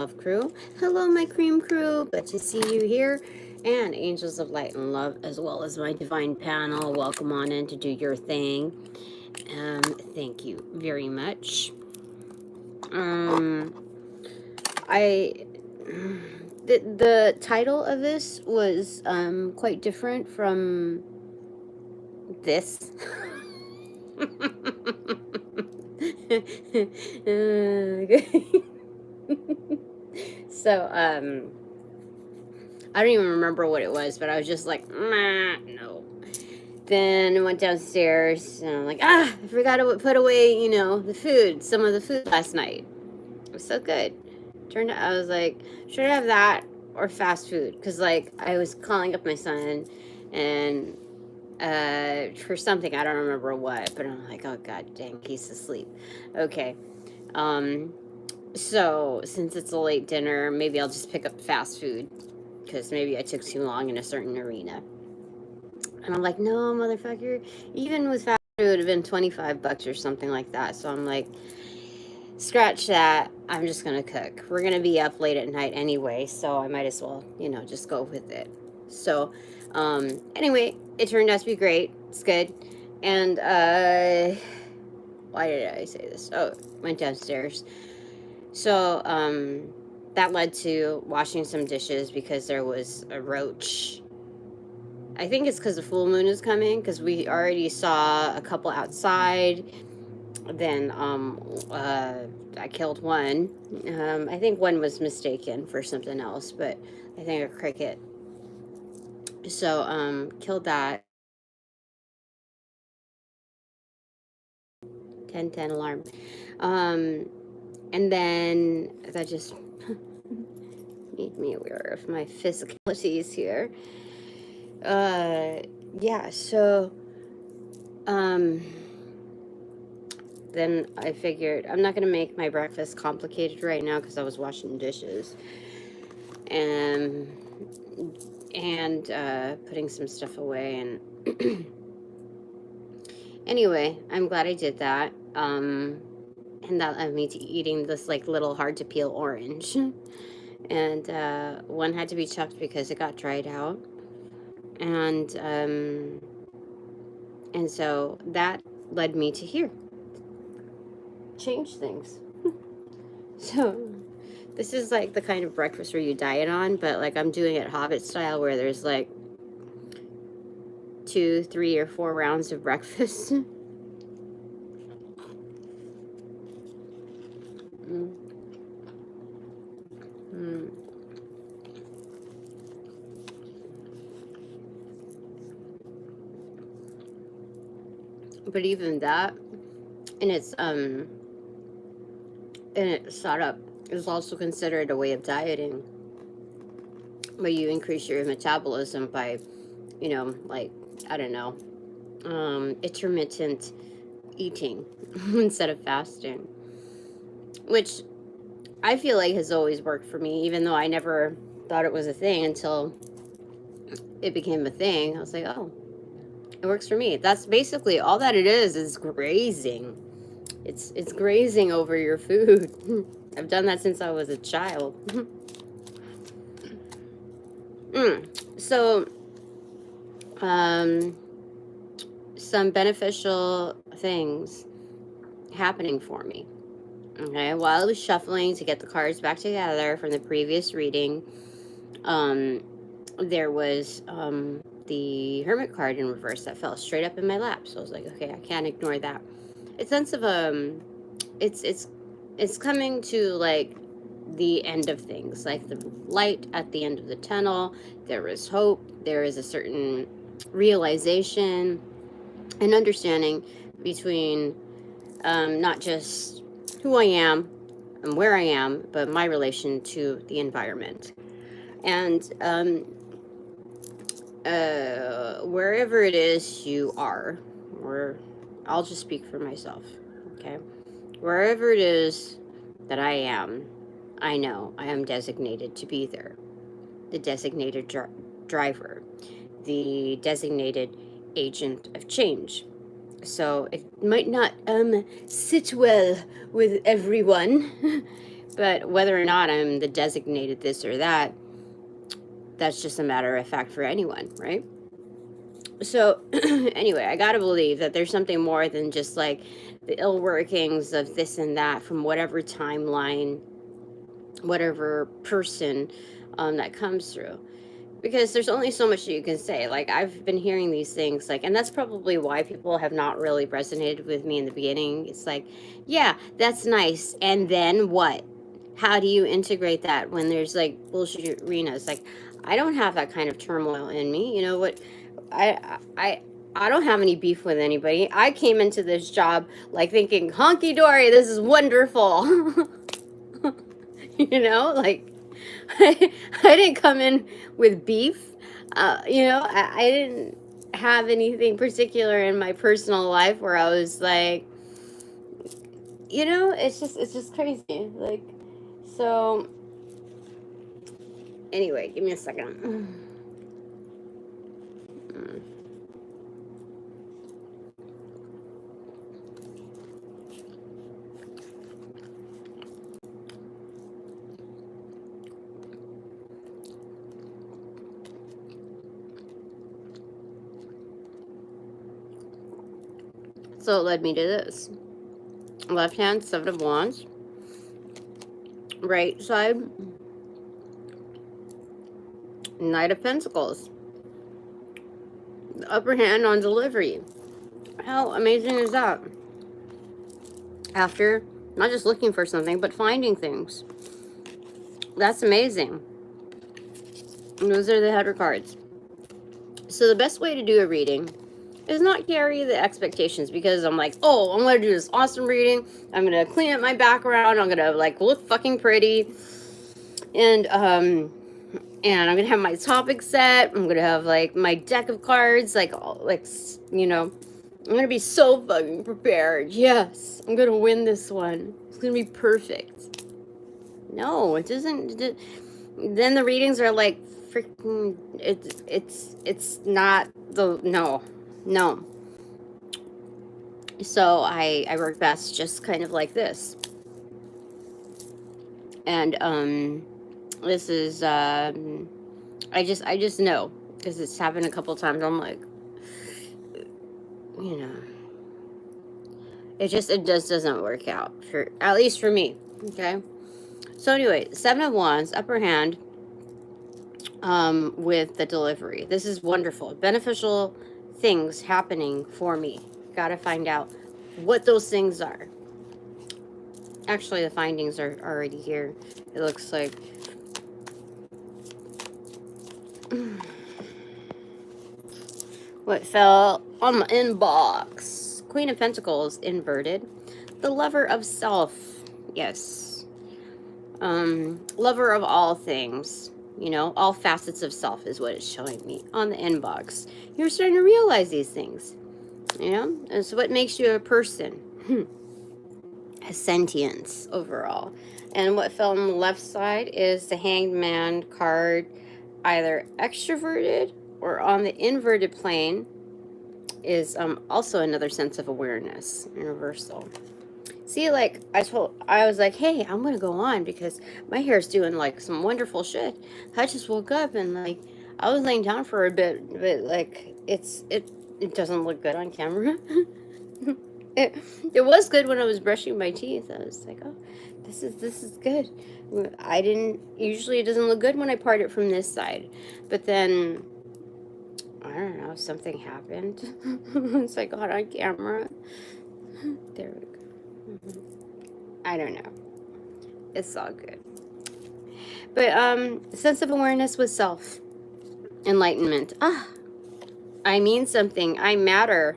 Love crew. Hello, my cream crew. Good to see you here. And Angels of Light and Love, as well as my divine panel. Welcome on in to do your thing. Thank you very much. The title of this was quite different from this. So I don't even remember what it was, but I was just like, no. Then I went downstairs and I'm like, I forgot to put away, the food, some of the food last night. It was so good. Turned out I was like, should I have that or fast food? Because like I was calling up my son and for something, I don't remember what, but I'm like, oh god dang, he's asleep. Okay. So since it's a late dinner, maybe I'll just pick up fast food because maybe I took too long in a certain arena. And I'm like, no, motherfucker. Even with fast food, it would have been $25 or something like that. So I'm like, scratch that. I'm just going to cook. We're going to be up late at night anyway. So I might as well, just go with it. So anyway, it turned out to be great. It's good. And why did I say this? Oh, went downstairs. So that led to washing some dishes because there was a roach. I think it's because the full moon is coming, because we already saw a couple outside. Then I killed one. I think one was mistaken for something else, but I think a cricket. So killed that. 10-10 alarm. And then that just made me aware of my physicalities here. Yeah, so then I figured I'm not gonna make my breakfast complicated right now because I was washing dishes and putting some stuff away. And anyway, I'm glad I did that. And that led me to eating this like little hard to peel orange. And one had to be chucked because it got dried out. And so that led me to here. Change things. So this is like the kind of breakfast where you diet on, but like I'm doing it Hobbit style, where there's like 2, 3, or 4 rounds of breakfast. But even that, and it's setup is also considered a way of dieting, where you increase your metabolism by, like, I don't know, intermittent eating instead of fasting, which I feel like has always worked for me, even though I never thought it was a thing until it became a thing. I was like, oh, it works for me. That's basically all that it is grazing. It's grazing over your food. I've done that since I was a child. So, some beneficial things happening for me. Okay, while I was shuffling to get the cards back together from the previous reading, there was the Hermit card in reverse that fell straight up in my lap. So I was like, okay, I can't ignore that. A sense of it's coming to like the end of things, like the light at the end of the tunnel. There is hope. There is a certain realization and understanding between not just who I am and where I am, but my relation to the environment. And wherever it is you are, or I'll just speak for myself, okay? Wherever it is that I am, I know I am designated to be there. The designated driver, the designated agent of change. So it might not sit well with everyone, But whether or not I'm the designated this or that, that's just a matter of fact for anyone, right? So anyway, I gotta believe that there's something more than just like the ill workings of this and that from whatever timeline, whatever person that comes through. Because there's only so much you can say. Like, I've been hearing these things, like, and that's probably why people have not really resonated with me in the beginning. It's like, yeah, that's nice. And then what? How do you integrate that when there's like bullshit arenas? Like, I don't have that kind of turmoil in me. You know what? I don't have any beef with anybody. I came into this job like thinking, honky dory, this is wonderful. You know, like, I didn't come in with beef. You know, I didn't have anything particular in my personal life where I was like, you know, it's just crazy. Like, so anyway, give me a second. So it led me to this. Left hand, 7 of Wands. Right side, Knight of Pentacles. The upper hand on delivery. How amazing is that? After not just looking for something, but finding things. That's amazing. And those are the header cards. So the best way to do a reading is not carry the expectations, because I'm like, oh, I'm going to do this awesome reading. I'm going to clean up my background. I'm going to like look fucking pretty. And I'm going to have my topic set. I'm going to have like my deck of cards, like, you know, I'm going to be so fucking prepared. Yes, I'm going to win this one. It's going to be perfect. No, it doesn't. Then the readings are like freaking, it's not the, no. So I work best just kind of like this. And this is I just know, because it's happened a couple times. I'm like, you know, it just doesn't work out, for at least for me. Okay. So anyway, 7 of Wands, upper hand, with the delivery. This is wonderful. Beneficial things happening for me. Gotta find out what those things are. Actually, the findings are already here. It looks like. What fell on my inbox? Queen of Pentacles inverted. The lover of self. Yes. Lover of all things. You know, all facets of self is what it's showing me on the inbox. You're starting to realize these things. You know? And so what makes you a person? A sentience overall. And what fell on the left side is the Hanged Man card, either extroverted or on the inverted plane, is also another sense of awareness, universal. See, like, I was like, hey, I'm gonna go on because my hair's doing like some wonderful shit. I just woke up and like I was laying down for a bit, but like it doesn't look good on camera. It was good when I was brushing my teeth. I was like, oh, this is good. Usually it doesn't look good when I part it from this side, but then I don't know, something happened. It's like got on camera. There we go. I don't know. It's all good. But sense of awareness with self. Enlightenment. I mean something. I matter.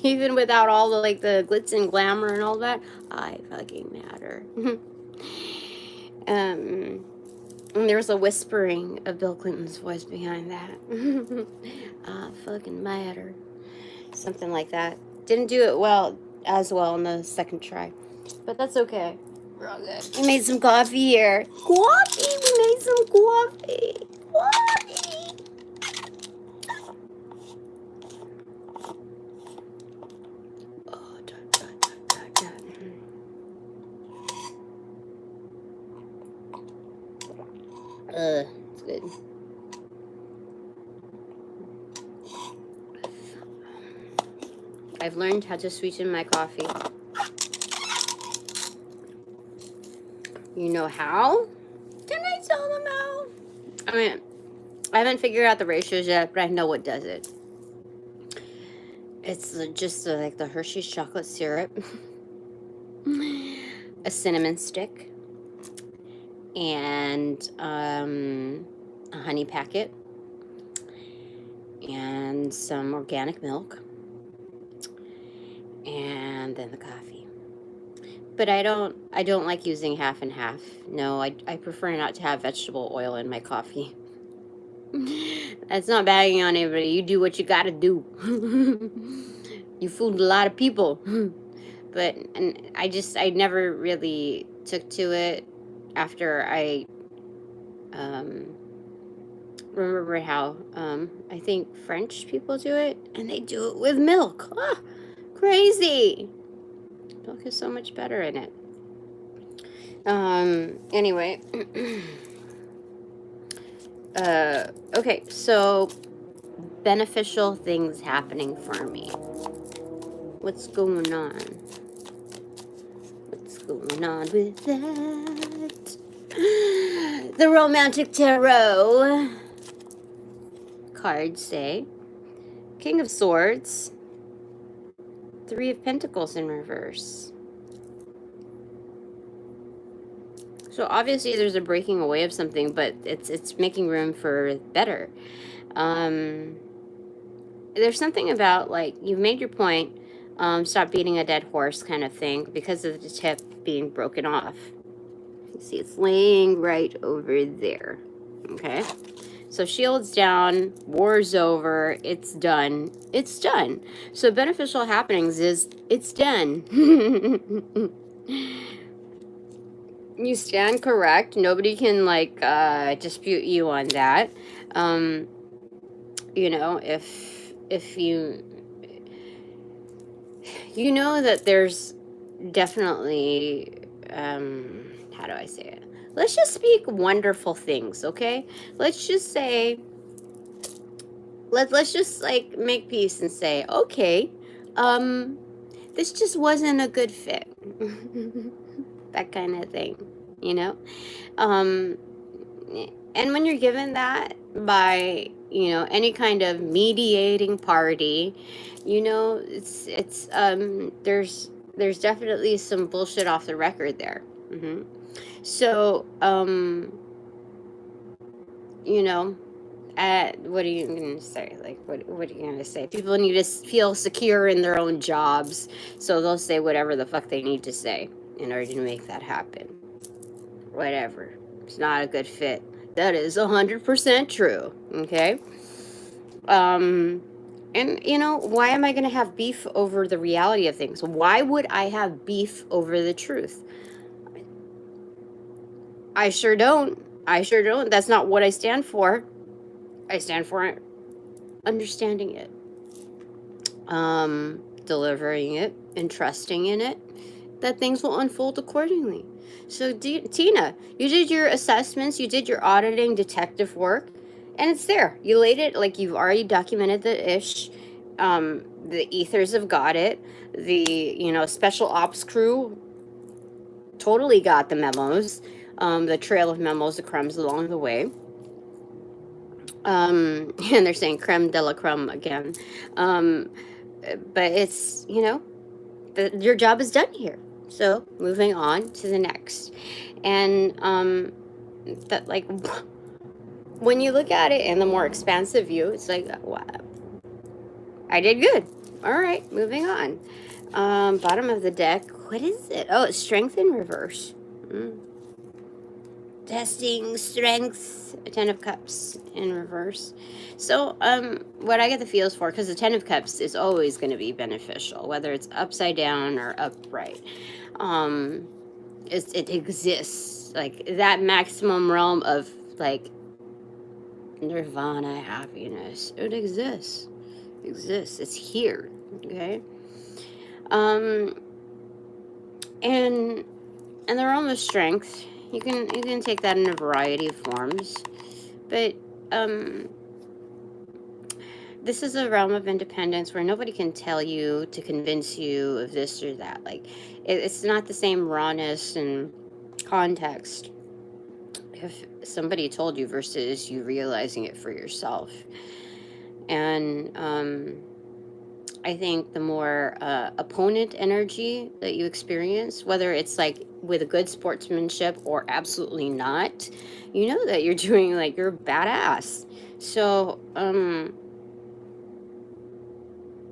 Even without all the like the glitz and glamour and all that, I fucking matter. And there's a whispering of Bill Clinton's voice behind that. I fucking matter. Something like that. Didn't do it as well in the second try. But that's okay. We're all good. We made some coffee here. Coffee! We made some coffee. Coffee! Oh, It's good. I've learned how to sweeten my coffee. You know how? Can I tell them how? I mean, I haven't figured out the ratios yet, but I know what does it. It's just like the Hershey's chocolate syrup, a cinnamon stick, and a honey packet, and some organic milk, and then the coffee. But I don't like using half and half. No, I prefer not to have vegetable oil in my coffee. That's not bagging on anybody. You do what you gotta do. You fooled a lot of people. But I never really took to it after I remember how I think French people do it, and they do it with milk. Ah, crazy. Milk is so much better in it. Anyway. Okay, so beneficial things happening for me. What's going on? What's going on with that? The romantic tarot cards say King of Swords, Three of Pentacles in reverse. So obviously there's a breaking away of something, but it's making room for better. There's something about, like, you've made your point, stop beating a dead horse kind of thing, because of the tip being broken off. You see, it's laying right over there. Okay? So shield's down, war's over, it's done. It's done. So beneficial happenings is, it's done. You stand correct. Nobody can, like, dispute you on that. You know, if you know that there's definitely, how do I say it? Let's just speak wonderful things, okay? Let's just say, let's just, like, make peace and say, okay, this just wasn't a good fit. That kind of thing, you know? And when you're given that by, you know, any kind of mediating party, you know, it's there's definitely some bullshit off the record there. So, you know, what are you going to say? Like, what are you going to say? People need to feel secure in their own jobs, so they'll say whatever the fuck they need to say in order to make that happen. Whatever. It's not a good fit. That is 100% true. Okay? And, you know, why am I going to have beef over the reality of things? Why would I have beef over the truth? I sure don't. I sure don't. That's not what I stand for. I stand for understanding it, delivering it, and trusting in it, that things will unfold accordingly. So, Tina, you did your assessments, you did your auditing detective work, and it's there. You laid it, like, you've already documented the ish. The ethers have got it. The, you know, special ops crew totally got the memos. The trail of memos, the crumbs along the way. And they're saying creme de la crumb again. But it's, you know, your job is done here. So moving on to the next. And that, like, when you look at it in the more expansive view, it's like, wow, I did good. All right, moving on. Bottom of the deck, what is it? Oh, it's strength in reverse. Testing strength, 10 of cups in reverse. So what I get the feels for, because the 10 of cups is always going to be beneficial, whether it's upside down or upright. It exists, like, that maximum realm of, like, nirvana happiness. It exists. It's here. Okay. And the realm of strength, you can take that in a variety of forms, but this is a realm of independence where nobody can tell you to convince you of this or that. Like, it's not the same rawness and context if somebody told you versus you realizing it for yourself. And I think the more opponent energy that you experience, whether it's like with a good sportsmanship or absolutely not, you know that you're doing, like, you're badass. So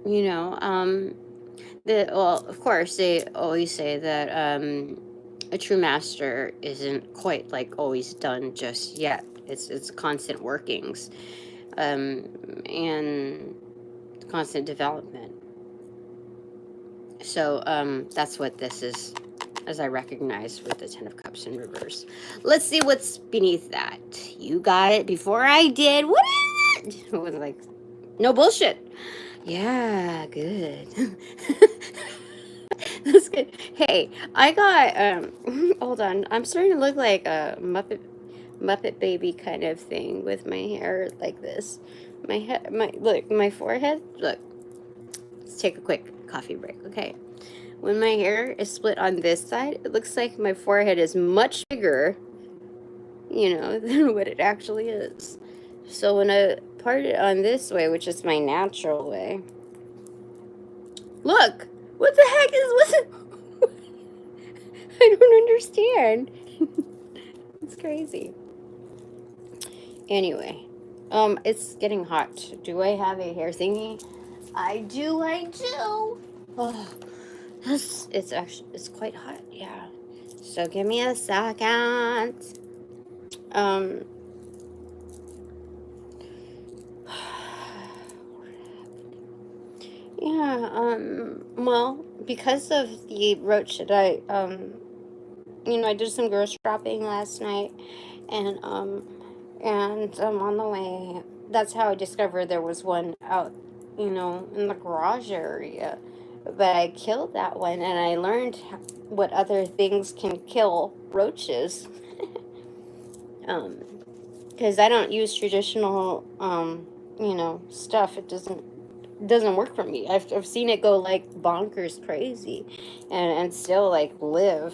you know, well, of course, they always say that a true master isn't quite, like, always done just yet. It's constant workings, and constant development. So that's what this is, as I recognize with the Ten of Cups in reverse. Let's see what's beneath that. You got it before I did. What is it? It was like, no bullshit. Yeah, good. That's good. Hey, I got hold on. I'm starting to look like a Muppet baby kind of thing with my hair like this. My head, my forehead. Look. Let's take a quick coffee break, okay? When my hair is split on this side, it looks like my forehead is much bigger, you know, than what it actually is. So when I part it on this way, which is my natural way, look, what the heck is, what's it? I don't understand. It's crazy. Anyway, it's getting hot. Do I have a hair thingy? I do. Oh, it's quite hot, yeah. So give me a second. Yeah, well, because of the roach that you know, I did some grocery shopping last night, and on the way, that's how I discovered there was one out, you know, in the garage area. But I killed that one, and I learned what other things can kill roaches. Because I don't use traditional, you know, stuff. It doesn't work for me. I've seen it go like bonkers crazy, and still like live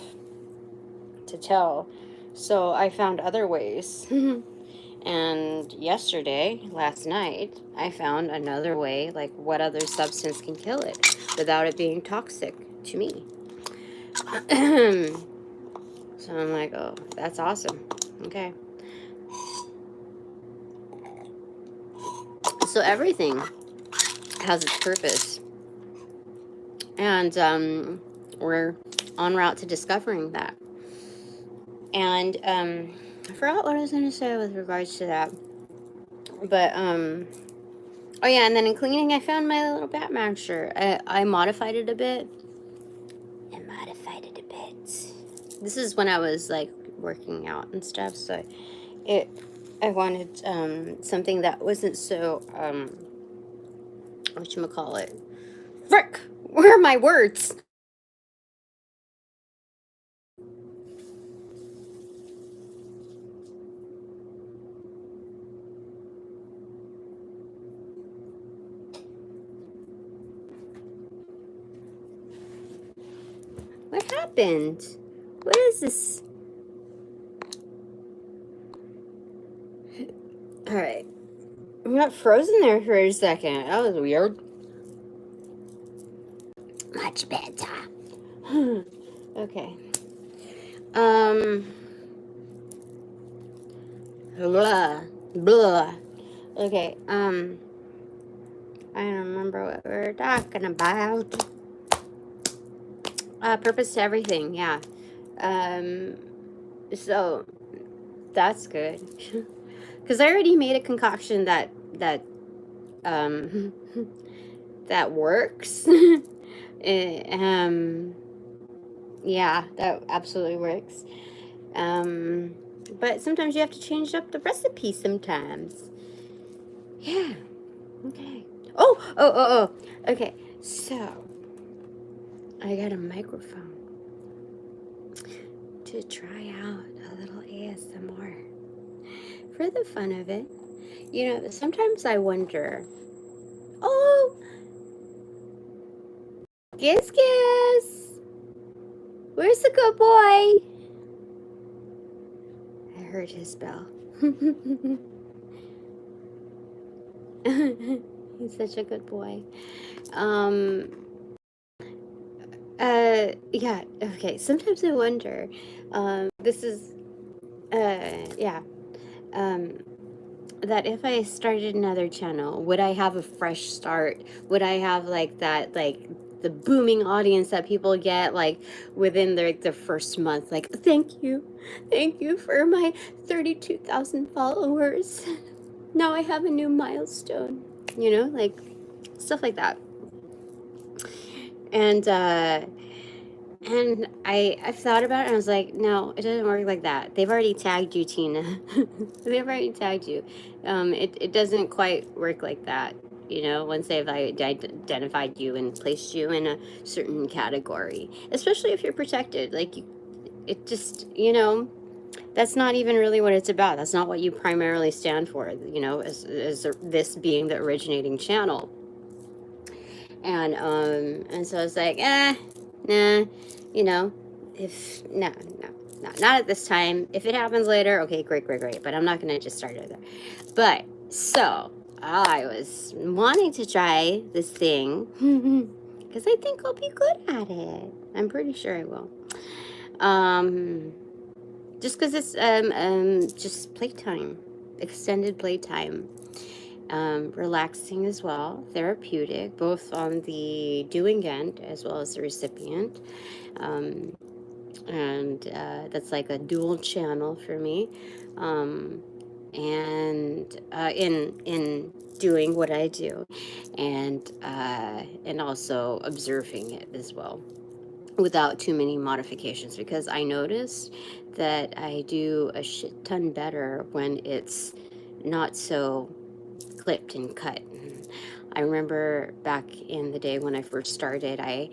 to tell. So I found other ways. And last night, I found another way, like what other substance can kill it without it being toxic to me. So I'm like, oh, that's awesome. Okay. So everything has its purpose. And we're en route to discovering that. And I forgot what I was going to say with regards to that. But, oh yeah, and then in cleaning, I found my little Batman shirt. I modified it a bit. This is when I was, like, working out and stuff, so I wanted something that wasn't so, whatchamacallit? Frick! Where are my words? What happened? What is this? Alright. I got frozen there for a second. That was weird. Much better. Okay. Blah. Okay, I don't remember what we were talking about. Purpose to everything, yeah. So that's good. Because I already made a concoction that that works. Yeah, that absolutely works. But sometimes you have to change up the recipe sometimes. Yeah. Okay. Oh. Okay. So I got a microphone. to try out a little ASMR for the fun of it. You know, sometimes I wonder, oh, Giz Giz, where's the good boy? I heard his bell. He's such a good boy. Yeah, okay. Sometimes I wonder, this is, yeah, that if I started another channel, would I have a fresh start? Would I have like that, like the booming audience that people get like within the first month? Like, thank you for my 32,000 followers. Now I have a new milestone, you know, like stuff like that. And I've thought about it and I was like, no, it doesn't work like that. They've already tagged you, Tina. They've already tagged you. It doesn't quite work like that. You know, once they've identified you and placed you in a certain category, especially if you're protected, like it just, you know, that's not even really what it's about. That's not what you primarily stand for, you know, as this being the originating channel. And so I was like, nah, you know, if, no, not at this time. If it happens later, okay, great. But I'm not going to just start it there. But, so, I was wanting to try this thing, because I think I'll be good at it. I'm pretty sure I will. Just because it's, just playtime, extended playtime. Relaxing as well, therapeutic, both on the doing end as well as the recipient. And that's like a dual channel for me. And in doing what I do, and also observing it as well, without too many modifications, because I noticed that I do a shit ton better when it's not so clipped and cut. I remember back in the day when I first started, I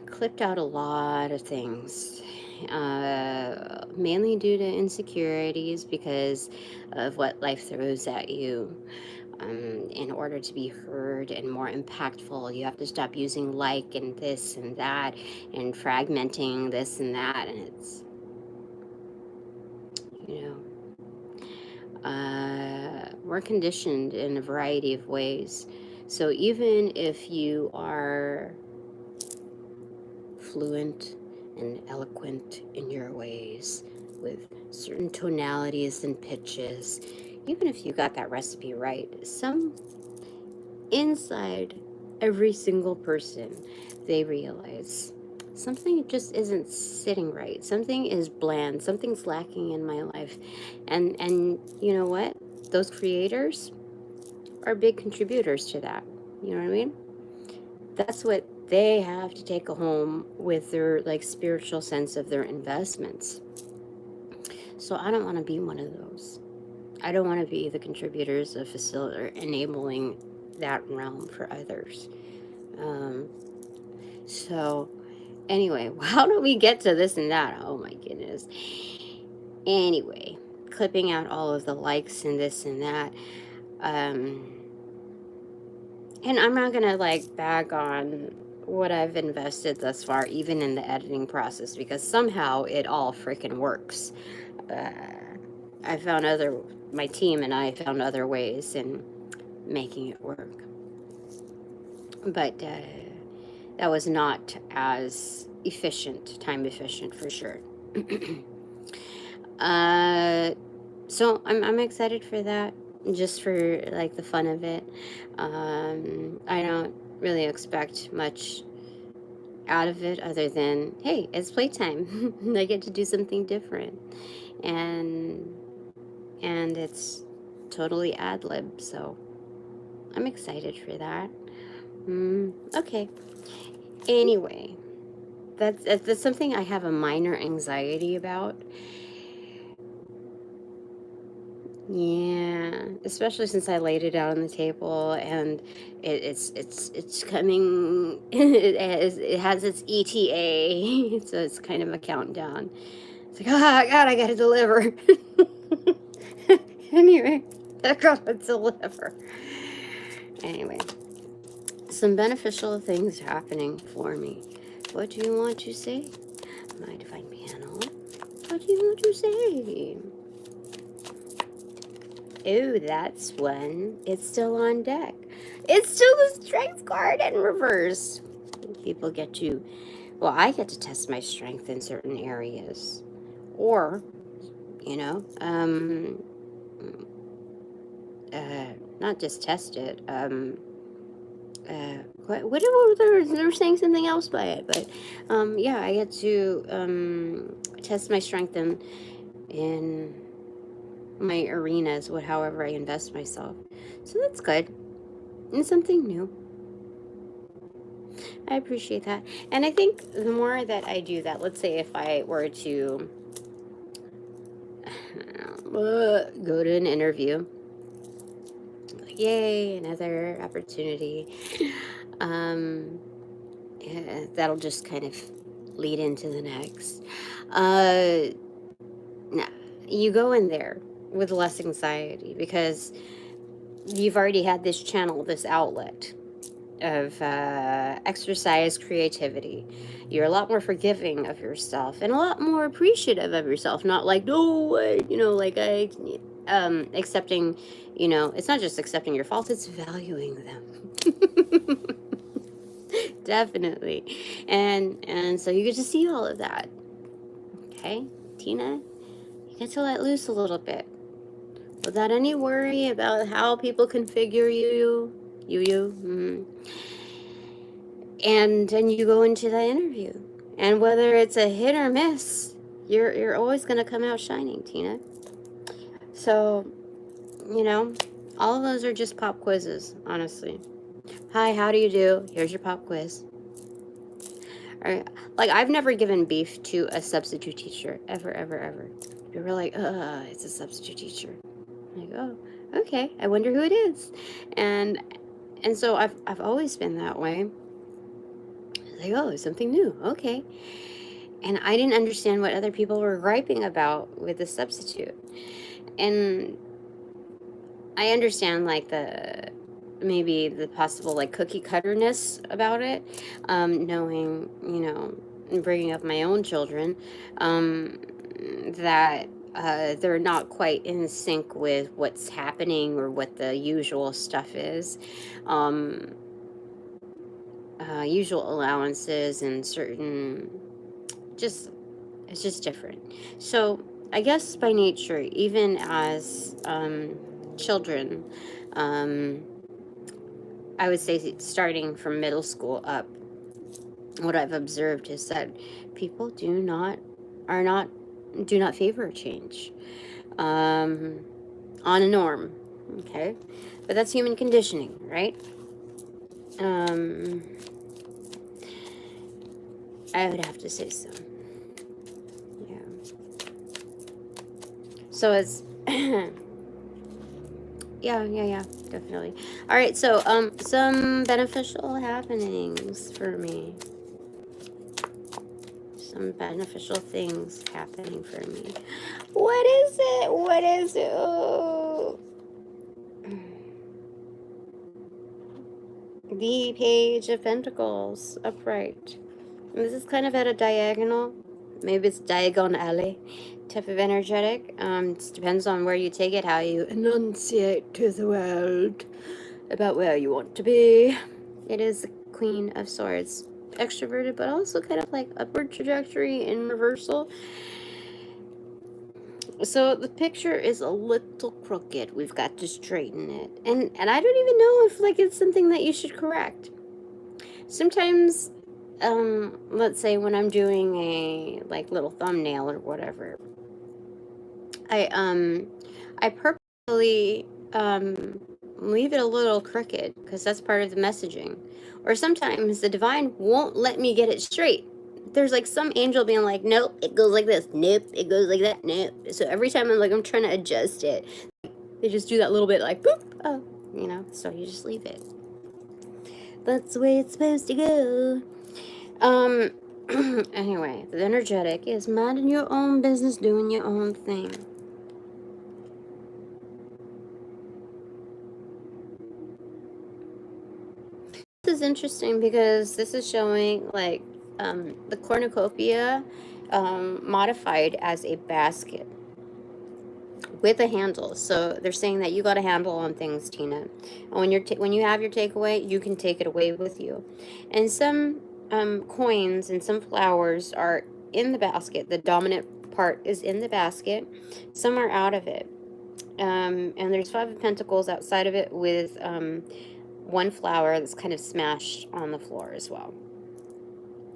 clipped out a lot of things, mainly due to insecurities because of what life throws at you. In order to be heard and more impactful, you have to stop using like and this and that and fragmenting this and that, and it's, you know, we're conditioned in a variety of ways. So even if you are fluent and eloquent in your ways with certain tonalities and pitches, even if you got that recipe right, some inside every single person, they realize something just isn't sitting right. Something is bland. Something's lacking in my life. And you know what? Those creators are big contributors to that. You know what I mean? That's what they have to take home with their like spiritual sense of their investments. So I don't want to be one of those. I don't want to be the contributors of enabling that realm for others. So anyway, how do we get to this and that? Oh my goodness. Anyway, clipping out all of the likes and this and that. And I'm not gonna like bag on what I've invested thus far, even in the editing process, because somehow it all freaking works. I found my team and I found other ways in making it work. But that was not as time efficient for sure. So I'm excited for that, just for like the fun of it. I don't really expect much out of it other than, hey, it's playtime. I get to do something different, and it's totally ad lib, so I'm excited for that. Okay. Anyway, that's something I have a minor anxiety about. Yeah, especially since I laid it out on the table and it's coming. It has its ETA, so it's kind of a countdown. It's like, oh God, I gotta deliver. Anyway, I gotta deliver. Anyway, some beneficial things happening for me. What do you want to say, my divine panel? What do you want to say? Oh, that's one. It's still on deck. It's still the strength card in reverse. People get to, well, I get to test my strength in certain areas. Or, you know, not just test it. Whatever, they're saying something else by it. But, yeah, I get to test my strength in my arenas, however I invest myself. So that's good. And something new. I appreciate that. And I think the more that I do that, let's say if I were to go to an interview, like, yay, another opportunity. Yeah, that'll just kind of lead into the next. Now, you go in there with less anxiety because you've already had this channel, this outlet of exercise, creativity. You're a lot more forgiving of yourself and a lot more appreciative of yourself. Not like, no way, you know, like accepting, you know, it's not just accepting your faults, it's valuing them. Definitely. And so you get to see all of that. Okay, Tina, you get to let loose a little bit without any worry about how people configure you. And you go into that interview, and whether it's a hit or miss, you're always going to come out shining, Tina. So, you know, all of those are just pop quizzes, honestly. Hi, how do you do? Here's your pop quiz. All right. Like, I've never given beef to a substitute teacher, ever. People were like, it's a substitute teacher. I'm like, oh, okay, I wonder who it is. And so I've always been that way. Like, oh, something new, okay. And I didn't understand what other people were griping about with the substitute. And I understand, like, maybe the possible, like, cookie cutterness about it, knowing, you know, bringing up my own children, that they're not quite in sync with what's happening or what the usual stuff is. Usual allowances and certain, it's just different. So I guess by nature, even as children, I would say starting from middle school up, what I've observed is that people do not favor change on a norm, okay? But that's human conditioning, right? I would have to say so. Yeah. So it's yeah, definitely. All right, so some beneficial happenings for me. Some beneficial things happening for me. What is it? Oh. The Page of Pentacles, upright. And this is kind of at a diagonal. Maybe it's diagonally type of energetic. It depends on where you take it, how you enunciate to the world about where you want to be. It is the Queen of Swords. Extroverted, but also kind of like upward trajectory in reversal. So the picture is a little crooked. We've got to straighten it. And I don't even know if, like, it's something that you should correct. Sometimes, let's say when I'm doing a, like, little thumbnail or whatever, I purposely leave it a little crooked because that's part of the messaging. Or sometimes the divine won't let me get it straight. There's like some angel being like, nope, it goes like this, nope, it goes like that, nope. So every time I'm trying to adjust it, They just do that little bit like, boop, oh, you know, so you just leave it. That's the way it's supposed to go. Anyway, the energetic is minding your own business, doing your own thing. This is interesting because this is showing like the cornucopia modified as a basket with a handle. So they're saying that you got a handle on things, Tina. And when you have your takeaway, you can take it away with you. And some coins and some flowers are in the basket. The dominant part is in the basket. Some are out of it. And there's 5 of Pentacles outside of it with one flower that's kind of smashed on the floor as well.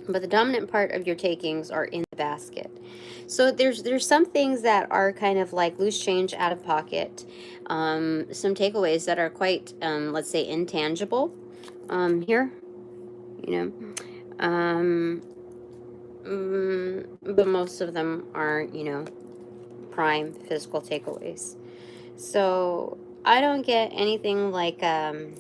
But the dominant part of your takings are in the basket. So there's some things that are kind of like loose change out of pocket. Some takeaways that are quite, let's say, intangible here, you know. But most of them are, you know, prime physical takeaways. So I don't get anything like a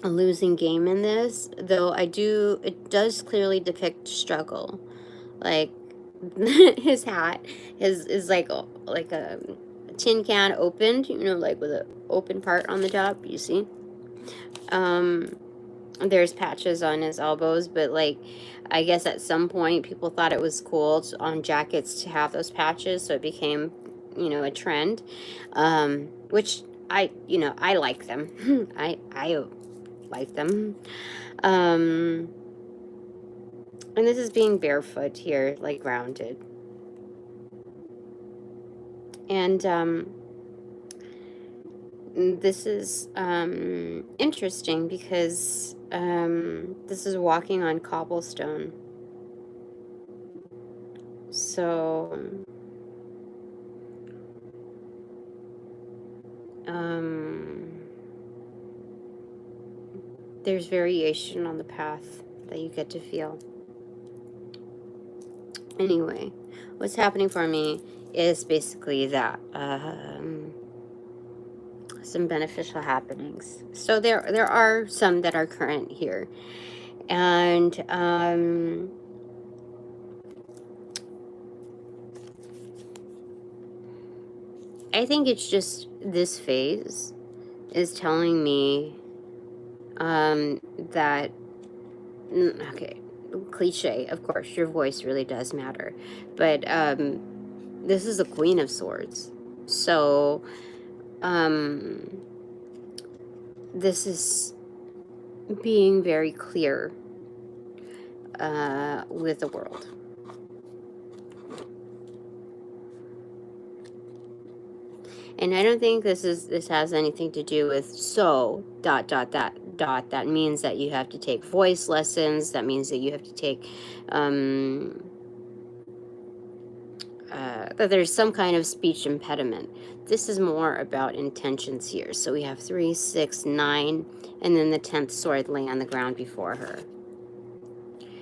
losing game in this, though it does clearly depict struggle. Like his hat is like a tin can opened, you know, like with an open part on the top, you see. There's patches on his elbows, but like I guess at some point people thought it was cool on jackets to have those patches, so it became, you know, a trend. Which I like them. I like them. And this is being barefoot here, like grounded. And this is interesting because this is walking on cobblestone. So there's variation on the path that you get to feel. Anyway, what's happening for me is basically that some beneficial happenings. So there are some that are current here, and I think it's just this phase is telling me that, okay, cliche, of course, your voice really does matter, but this is the Queen of Swords. So this is being very clear with the world. And I don't think this has anything to do with that means that you have to take voice lessons. That means that you have to take that there's some kind of speech impediment. This is more about intentions here. So we have 3, 6, 9, and then the 10th sword laying on the ground before her.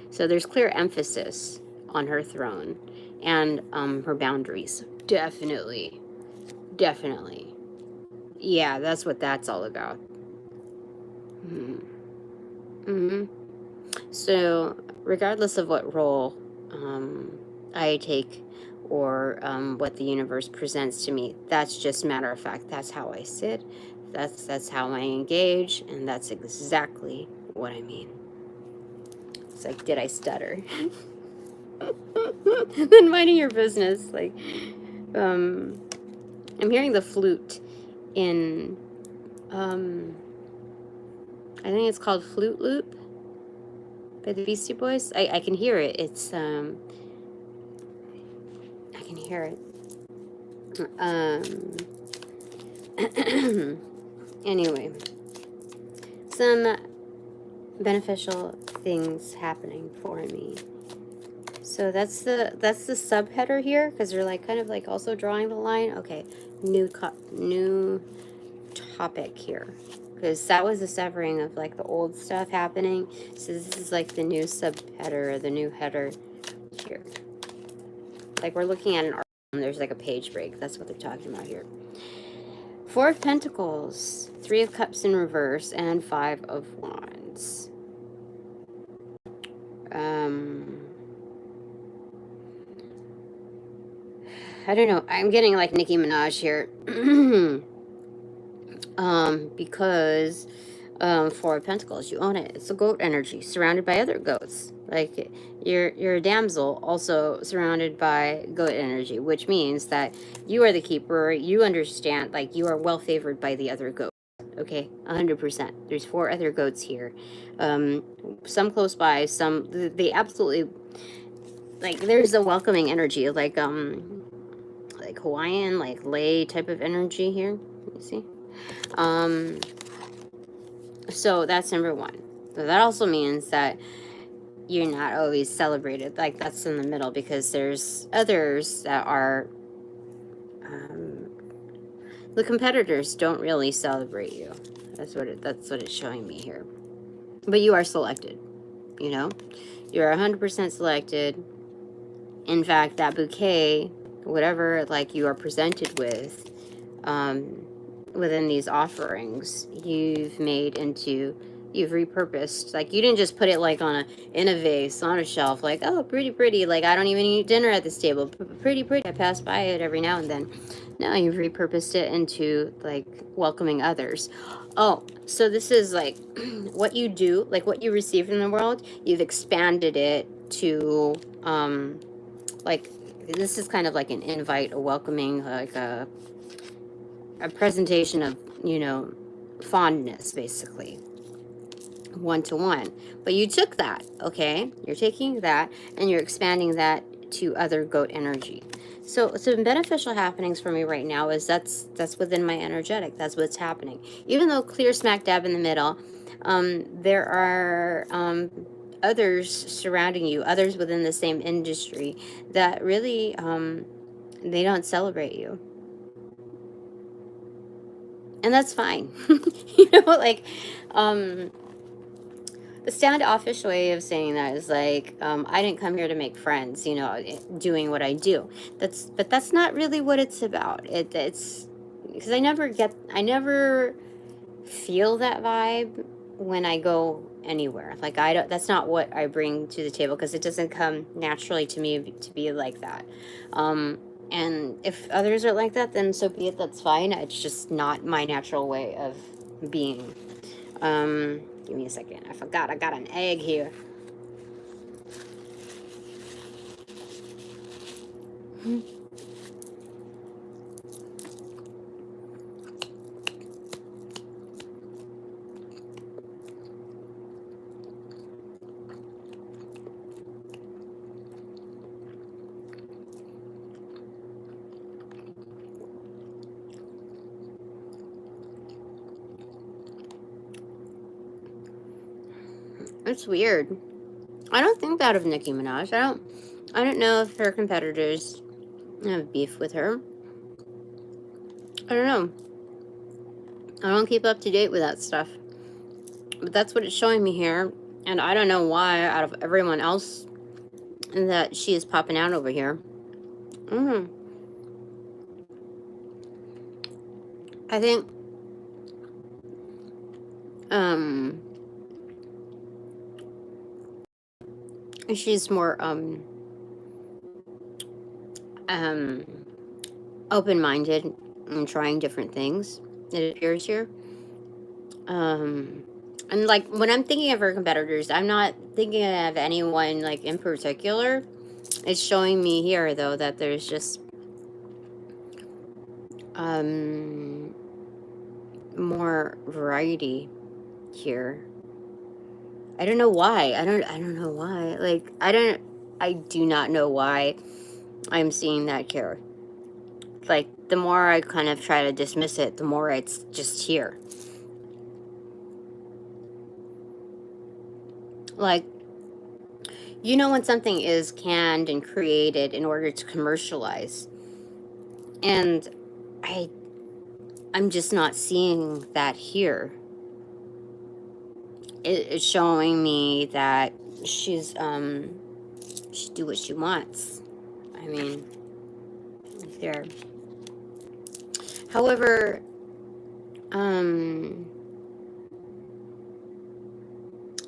So there's clear emphasis on her throne and her boundaries. Definitely. Yeah, that's what that's all about. So regardless of what role I take or what the universe presents to me, that's just matter of fact. That's how I sit. That's how I engage, and that's exactly what I mean. It's like, did I stutter? Then minding your business. Like, I'm hearing the flute in, I think it's called Flute Loop by the Beastie Boys. I can hear it. It's, I can hear it. Anyway, some beneficial things happening for me. So that's the subheader here, because they're like kind of like also drawing the line. Okay, new topic here, because that was the severing of like the old stuff happening. So this is like the new subheader or the new header here. Like we're looking at an There's like a page break. That's what they're talking about here. 4 of Pentacles, 3 of Cups in reverse, and 5 of Wands. I don't know. I'm getting like Nicki Minaj here. Because 4 of Pentacles, you own it. It's a goat energy, surrounded by other goats. Like you're a damsel, also surrounded by goat energy, which means that you are the keeper. You understand, like you are well favored by the other goats. Okay, 100%. There's 4 other goats here. Some close by, some they absolutely like. There's a welcoming energy, like Hawaiian, like lei type of energy here. You see. So that's number 1. So that also means that you're not always celebrated. Like that's in the middle, because there's others that are, the competitors don't really celebrate you. That's what it's showing me here. But you are selected, you know? You're 100% selected. In fact, that bouquet, whatever like you are presented with, within these offerings, you've repurposed. Like you didn't just put it like in a vase on a shelf, like, oh, pretty, like I don't even eat dinner at this table, pretty, I pass by it every now and then. No, you've repurposed it into like welcoming others. Oh, so this is like what you do, like what you receive from the world, you've expanded it to like this is kind of like an invite, a welcoming, like a presentation of, you know, fondness, basically, 1-to-1. But you took that, okay? You're taking that and you're expanding that to other goat energy. So some beneficial happenings for me right now is that's within my energetic. That's what's happening. Even though clear smack dab in the middle, there are others surrounding you, others within the same industry that really they don't celebrate you. And that's fine. You know, like, the standoffish way of saying that is like, I didn't come here to make friends, you know, doing what I do. But that's not really what it's about. It's because I never feel that vibe when I go anywhere. Like that's not what I bring to the table, because it doesn't come naturally to me to be like that. And if others are like that, then so be it. That's fine. It's just not my natural way of being. Give me a second. I forgot I got an egg here. It's weird. I don't think that of Nicki Minaj. I don't know if her competitors have beef with her. I don't know. I don't keep up to date with that stuff. But that's what it's showing me here. And I don't know why, out of everyone else, that she is popping out over here. I think, she's more, open-minded and trying different things, it appears here. And like when I'm thinking of her competitors, I'm not thinking of anyone like in particular. It's showing me here though that there's just more variety here. I don't know why. I don't know why. Like I do not know why I'm seeing that here. Like the more I kind of try to dismiss it, the more it's just here. Like, you know, when something is canned and created in order to commercialize, and I'm just not seeing that here. It's showing me that she do what she wants. I mean, there. However,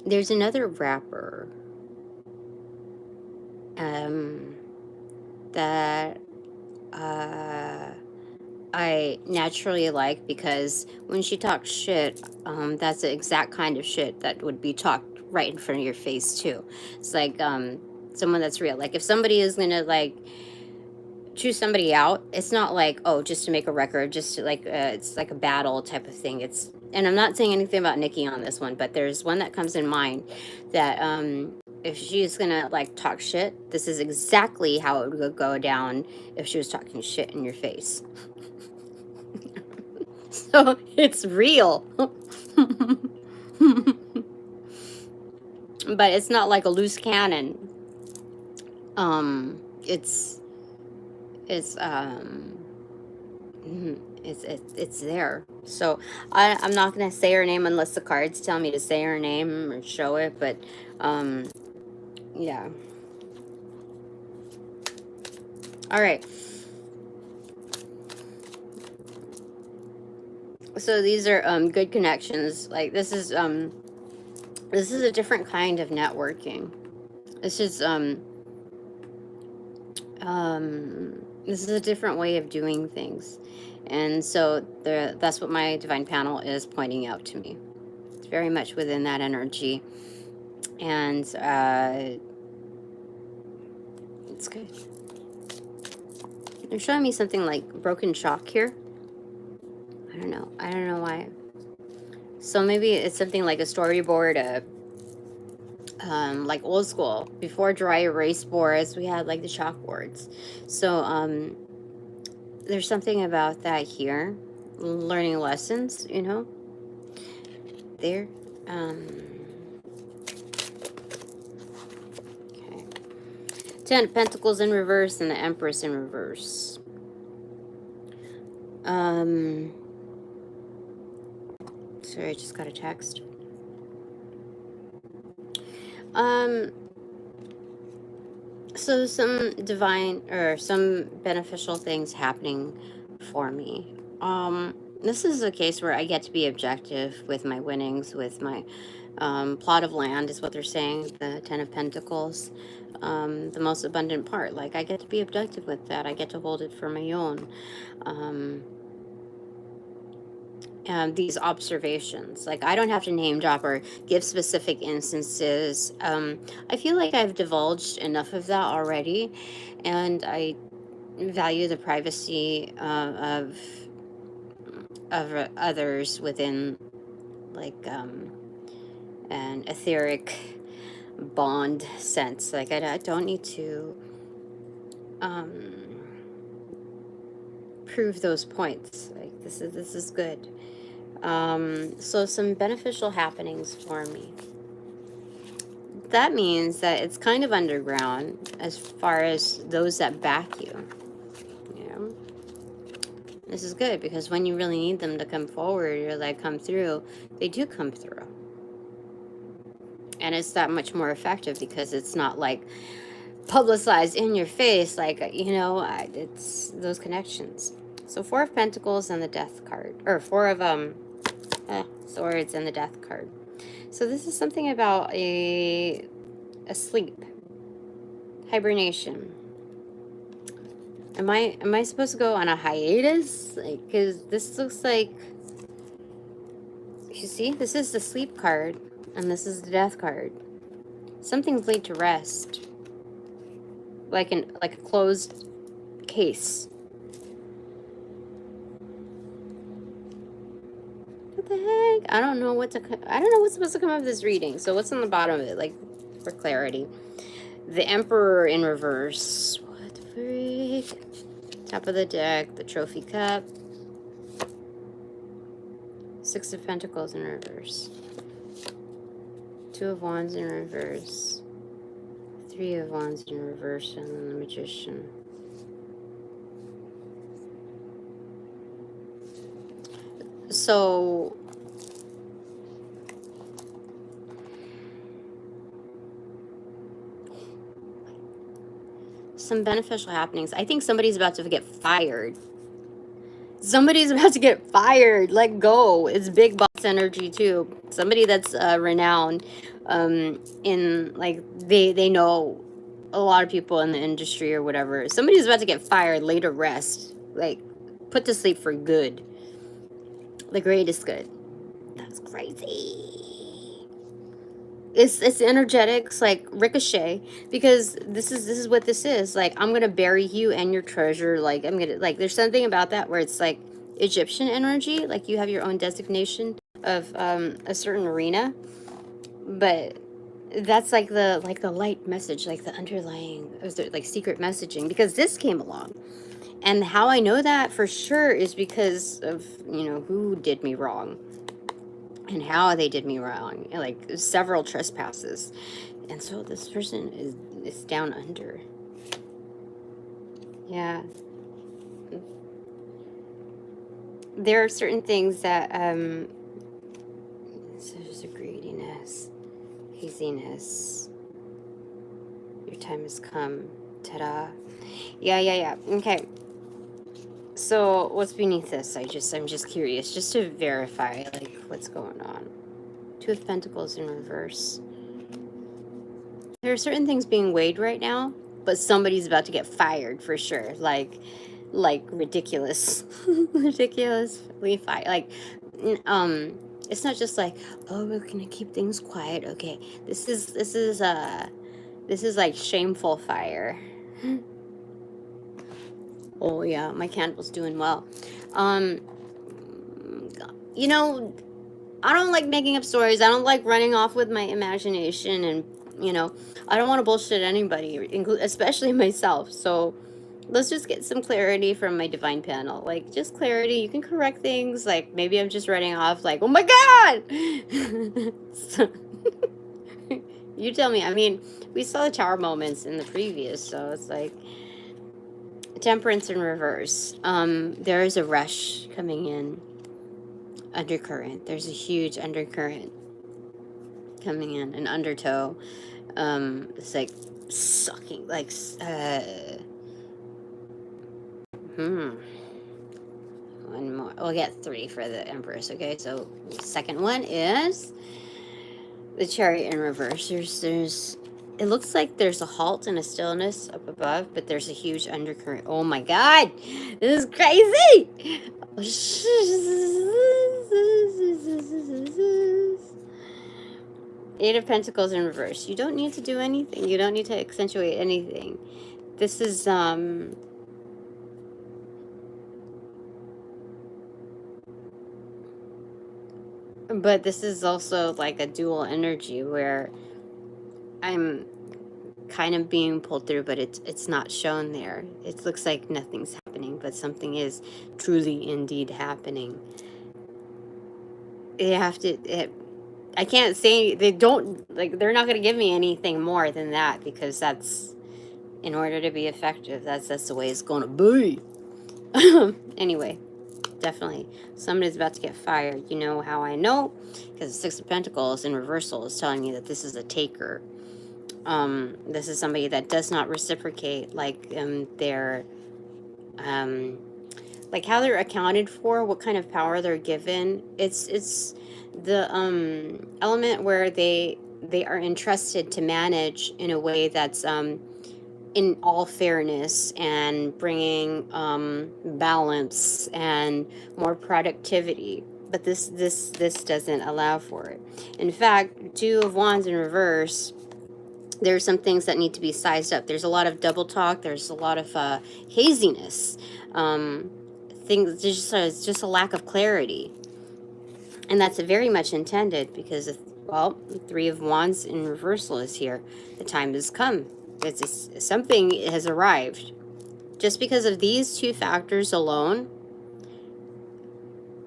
there's another rapper that I naturally like, because when she talks shit, that's the exact kind of shit that would be talked right in front of your face too. It's like someone that's real. Like if somebody is gonna like choose somebody out, it's not like, oh, just to make a record, just to like it's like a battle type of thing. It's, and I'm not saying anything about Nikki on this one, but there's one that comes in mind that if she's gonna like talk shit, this is exactly how it would go down if she was talking shit in your face. So it's real. But it's not like a loose cannon. It's there. So I'm not gonna say her name unless the cards tell me to say her name or show it, but yeah. All right. So these are good connections. Like this is a different kind of networking. This is this is a different way of doing things. And so that's what my divine panel is pointing out to me. It's very much within that energy. And it's good. They're showing me something like broken chalk here. I don't know why. So maybe it's something like a storyboard, like old school. Before dry erase boards, we had like the chalkboards. So there's something about that here. Learning lessons, you know. There. Okay. 10 of Pentacles in reverse and the Empress in reverse. Sorry, I just got a text. So some divine or some beneficial things happening for me. This is a case where I get to be objective with my winnings, with my plot of land is what they're saying, the 10 of Pentacles, the most abundant part. Like I get to be objective with that. I get to hold it for my own. These observations, like I don't have to name drop or give specific instances. I feel like I've divulged enough of that already, and I value the privacy of others within like an etheric bond sense. Like I don't need to prove those points. Like this is good. So some beneficial happenings for me. That means that it's kind of underground as far as those that back you. You know, this is good because when you really need them to come forward or like come through, they do come through. And it's that much more effective because it's not like publicized in your face, like, you know, it's those connections. So 4 of Pentacles and the Death card, or 4 of Swords and the Death card. So this is something about a sleep, hibernation. Am I supposed to go on a hiatus? Like, because this looks like, you see, this is the sleep card and this is the Death card. Something's laid to rest, like a closed case. What the heck? I don't know what's supposed to come out of this reading. So what's on the bottom of it, like, for clarity? The Emperor in reverse. What the freak? Top of the deck, the Trophy Cup. 6 of Pentacles in reverse. 2 of Wands in reverse. 3 of Wands in reverse, and then the Magician. So some beneficial happenings. I think somebody's about to get fired. Somebody's about to get fired. Let go. It's big boss energy too. Somebody that's renowned in, like, they know a lot of people in the industry or whatever. Somebody's about to get fired, laid to rest, like put to sleep for good. The greatest good. That's crazy. It's energetics, like ricochet, because this is what this is. Like, I'm gonna bury you and your treasure. Like, I'm gonna, like, there's something about that where it's like Egyptian energy, like you have your own designation of a certain arena, but that's like the light message, like the underlying, like secret messaging, because this came along. And how I know that for sure is because of, you know, who did me wrong and how they did me wrong, like several trespasses. And so this person is down under. Yeah. There are certain things that so there's a greediness, haziness. Your time has come. Ta-da. Yeah. Okay. So what's beneath this? I'm just curious, just to verify, like, what's going on. Two of Pentacles in reverse. There are certain things being weighed right now, but somebody's about to get fired for sure. Like ridiculous, ridiculously fired. Like, it's not just like, oh, we're gonna keep things quiet. Okay, this is like shameful fire. Oh yeah, my candle's doing well. You know, I don't like making up stories. I don't like running off with my imagination, and, you know, I don't want to bullshit anybody, especially myself. So let's just get some clarity from my divine panel. Like, just clarity. You can correct things. Like, maybe I'm just running off like, oh my God! So, you tell me. I mean, we saw the tower moments in the previous, so it's like, Temperance in reverse. There is a rush coming in. Undercurrent. There's a huge undercurrent coming in. An undertow. It's like sucking. Like, one more. We'll get 3 for the Empress. Okay, so the second one is the Chariot in reverse. There's it looks like there's a halt and a stillness up above, but there's a huge undercurrent. Oh my God, this is crazy. Eight of Pentacles in reverse. You don't need to do anything. You don't need to accentuate anything. This is but this is also like a dual energy where I'm kind of being pulled through, but it's not shown there. It looks like nothing's happening, but something is truly indeed happening. They have to, I can't say, they don't, like, they're not going to give me anything more than that, because that's, in order to be effective, that's the way it's going to be. Anyway, definitely somebody's about to get fired. You know how I know? Because the Six of Pentacles in reversal is telling me that this is a taker. This is somebody that does not reciprocate, like, their, like how they're accounted for, what kind of power they're given. It's the, element where they are entrusted to manage in a way that's, in all fairness and bringing, balance and more productivity. But this doesn't allow for it. In fact, Two of Wands in reverse, there's some things that need to be sized up. There's a lot of double talk. There's a lot of haziness. Things, it's just a lack of clarity. And that's very much intended, because, well, Three of Wands in reversal is here. The time has come. Something has arrived. Just because of these two factors alone,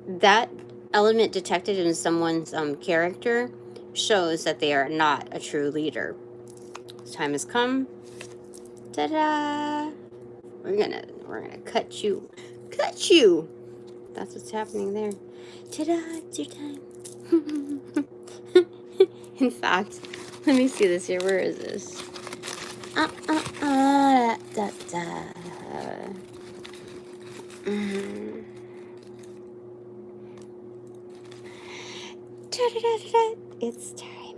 that element detected in someone's character shows that they are not a true leader. Time has come. Ta-da! We're gonna cut you. Cut you! That's what's happening there. Ta-da! It's your time. In fact, let me see this here. Where is this? It's time.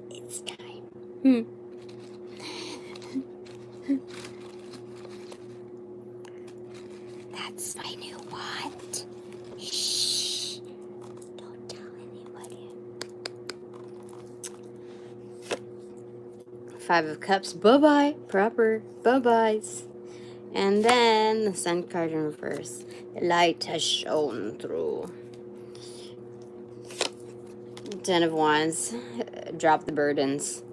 It's time. That's my new wand. Shh. Don't tell anybody. 5 of Cups. Bye-bye. Proper. Bye-byes. And then the Sun card in reverse. The light has shone through. 10 of Wands. Drop the burdens.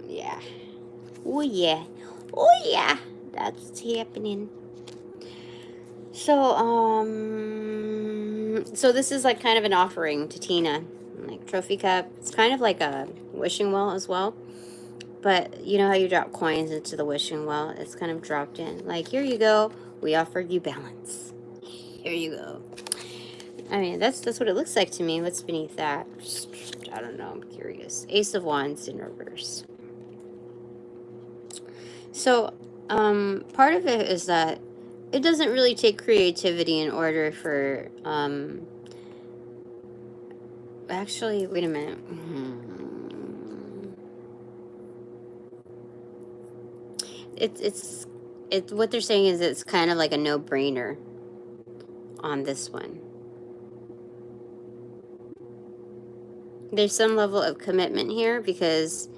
Yeah. Oh, yeah. Oh, yeah. That's happening. So, so this is like kind of an offering to Tina. Like trophy cup. It's kind of like a wishing well as well. But you know how you drop coins into the wishing well? It's kind of dropped in. Like, here you go. We offered you balance. Here you go. I mean, that's what it looks like to me. What's beneath that? I don't know. I'm curious. Ace of Wands in reverse. So, part of it is that it doesn't really take creativity in order for, actually, wait a minute. It's what they're saying is it's kind of like a no-brainer on this one. There's some level of commitment here because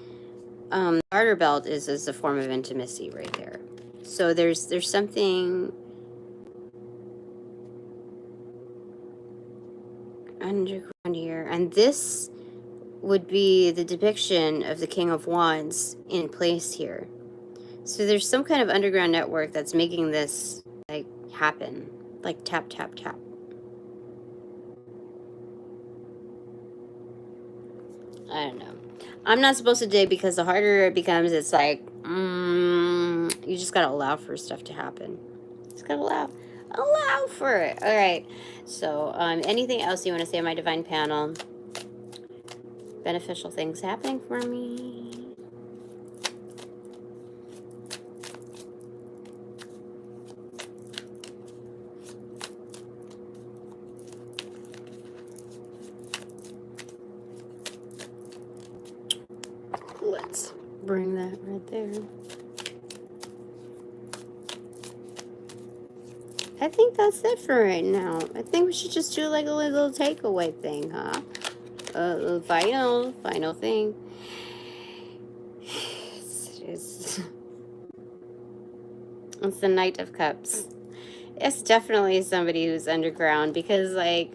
garter belt is a form of intimacy right there. So there's something underground here, and this would be the depiction of the King of Wands in place here. So there's some kind of underground network that's making this like happen, like tap tap tap. I don't know. I'm not supposed to dig because the harder it becomes, it's like, you just gotta allow for stuff to happen. Just gotta allow for it. All right. So, anything else you want to say on my divine panel? Beneficial things happening for me. Let's bring that right there. I think that's it for right now. I think we should just do like a little takeaway thing, huh? Final thing. It's the Knight of Cups. It's definitely somebody who's underground because, like,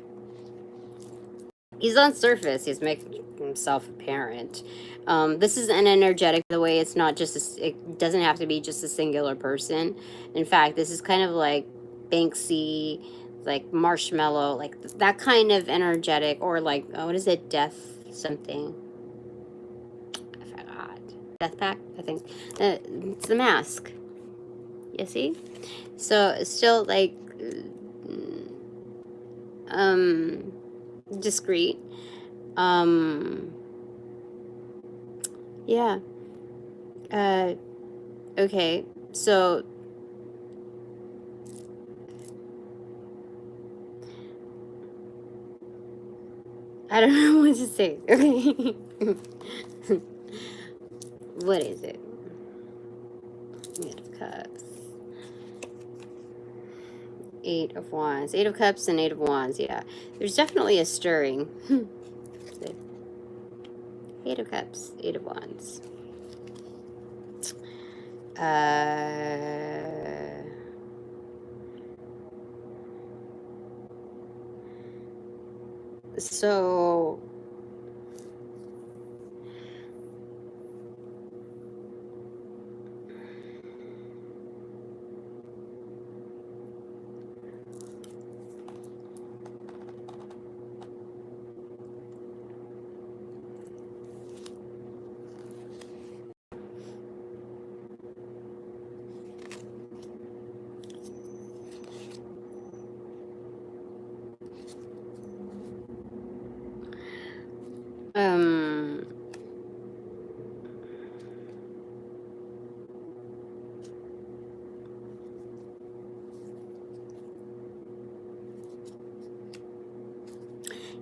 he's on surface. He's making himself apparent. This is an energetic the way it's not just it doesn't have to be just a singular person. In fact, this is kind of like Banksy, like Marshmallow, like that kind of energetic, or like, oh, what is it? Death something. I forgot. Death Pact, I think. It's the mask. You see? So it's still like discreet. Yeah. Okay. So I don't know what to say. Okay. What is it? Eight of Cups. 8 of Wands. 8 of Cups and 8 of Wands. Yeah. There's definitely a stirring. 8 of Cups. 8 of Wands. So